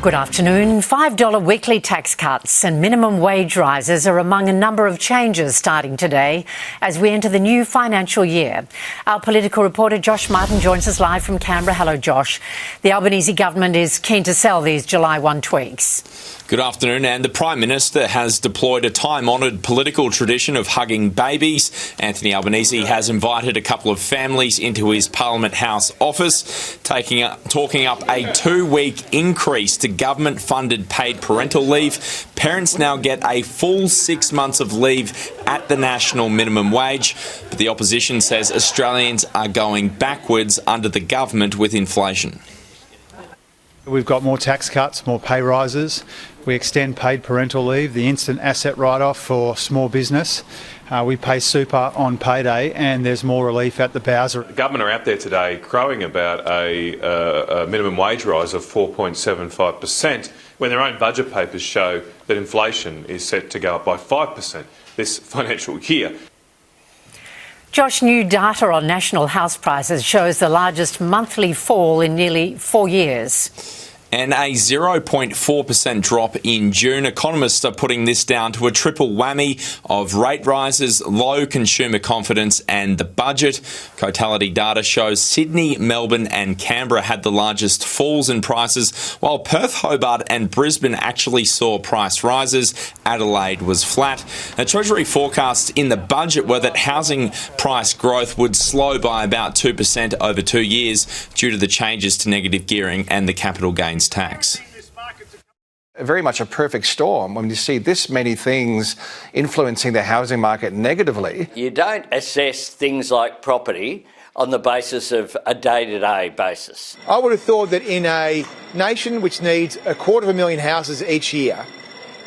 Good afternoon. $5 weekly tax cuts and minimum wage rises are among a number of changes starting today as we enter the new financial year. Our political reporter Josh Martin joins us live from Canberra. Hello, Josh. The Albanese government is keen to sell these July 1 tweaks. Good afternoon, and the Prime Minister has deployed a time-honoured political tradition of hugging babies. Anthony Albanese has invited a couple of families into his Parliament House office, talking up a 2-week increase to government-funded paid parental leave. Parents now get a full 6 months of leave at the national minimum wage, but the opposition says Australians are going backwards under the government with inflation. We've got more tax cuts, more pay rises. We extend paid parental leave, the instant asset write-off for small business. We pay super on payday, and there's more relief at the Bowser. The government are out there today crowing about a minimum wage rise of 4.75%, when their own budget papers show that inflation is set to go up by 5% this financial year. Josh, new data on national house prices shows the largest monthly fall in nearly 4 years. And a 0.4% drop in June. Economists are putting this down to a triple whammy of rate rises, low consumer confidence and the budget. Cotality data shows Sydney, Melbourne and Canberra had the largest falls in prices, while Perth, Hobart and Brisbane actually saw price rises. Adelaide was flat. Now, Treasury forecasts in the budget were that housing price growth would slow by about 2% over 2 years due to the changes to negative gearing and the capital gains tax. Very much a perfect storm when you see this many things influencing the housing market negatively. You don't assess things like property on the basis of a day-to-day basis. I would have thought that in a nation which needs 250,000 houses each year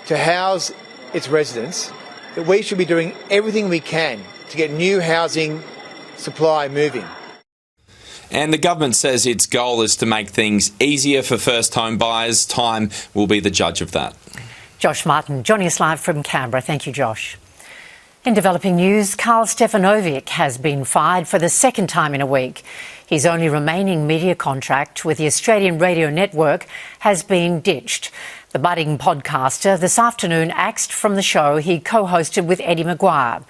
to house its residents, that we should be doing everything we can to get new housing supply moving. And the government says its goal is to make things easier for first home buyers. Time will be the judge of that. Josh Martin joining us live from Canberra. Thank you, Josh. In developing news, Karl Stefanovic has been fired for the second time in a week. His only remaining media contract with the Australian radio network has been ditched. The budding podcaster this afternoon axed from the show he co-hosted with Eddie Maguire.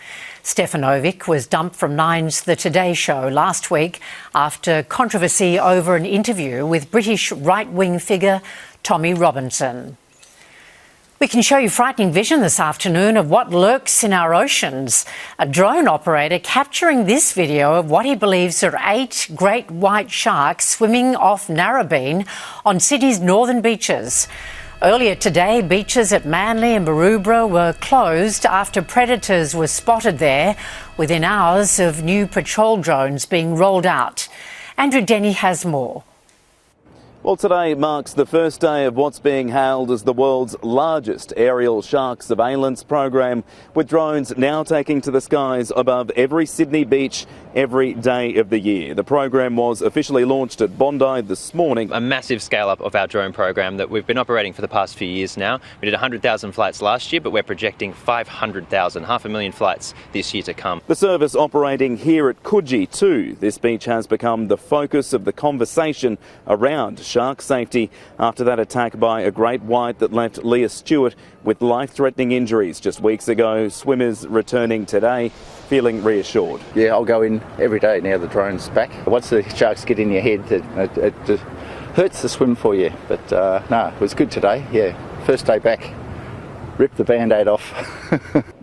Stefanovic was dumped from Nine's The Today Show last week after controversy over an interview with British right-wing figure Tommy Robinson. We can show you frightening vision this afternoon of what lurks in our oceans. A drone operator capturing this video of what he believes are 8 great white sharks swimming off Narrabeen on Sydney's northern beaches. Earlier today, beaches at Manly and Maroubra were closed after predators were spotted there within hours of new patrol drones being rolled out. Andrew Denny has more. Well, today marks the first day of what's being hailed as the world's largest aerial shark surveillance program, with drones now taking to the skies above every Sydney beach every day of the year. The program was officially launched at Bondi this morning. A massive scale-up of our drone program that we've been operating for the past few years now. We did 100,000 flights last year, but we're projecting 500,000, 500,000 flights this year to come. The service operating here at Coogee too. This beach has become the focus of the conversation around shark safety after that attack by a great white that left Leah Stewart with life-threatening injuries just weeks ago. Swimmers returning today feeling reassured. Yeah, I'll go in every day now the drone's back. Once the sharks get in your head, it just hurts to swim for you. But no, it was good today. Yeah, first day back. Rip the band-aid off.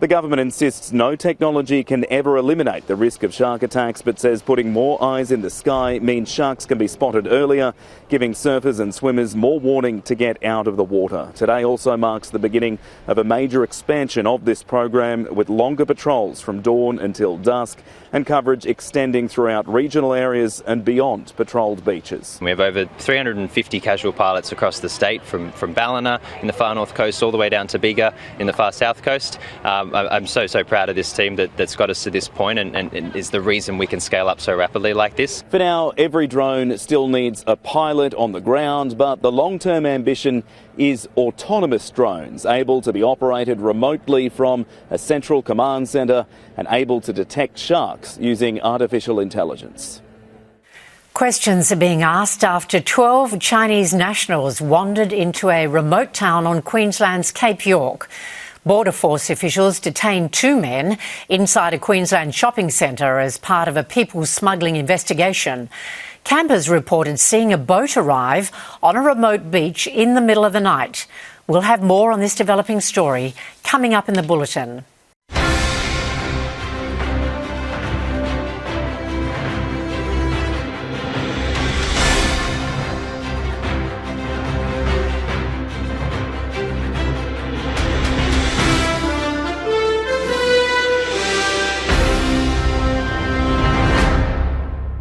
The government insists no technology can ever eliminate the risk of shark attacks, but says putting more eyes in the sky means sharks can be spotted earlier, giving surfers and swimmers more warning to get out of the water. Today also marks the beginning of a major expansion of this program, with longer patrols from dawn until dusk and coverage extending throughout regional areas and beyond patrolled beaches. We have over 350 casual pilots across the state, from Ballina in the far north coast all the way down to Bega in the far south coast. I'm so proud of this team that's got us to this point and is the reason we can scale up so rapidly like this. For now, every drone still needs a pilot on the ground, but the long-term ambition is autonomous drones able to be operated remotely from a central command centre and able to detect sharks using artificial intelligence. Questions are being asked after 12 Chinese nationals wandered into a remote town on Queensland's Cape York. Border Force officials detained 2 men inside a Queensland shopping centre as part of a people smuggling investigation. Campers reported seeing a boat arrive on a remote beach in the middle of the night. We'll have more on this developing story coming up in the bulletin.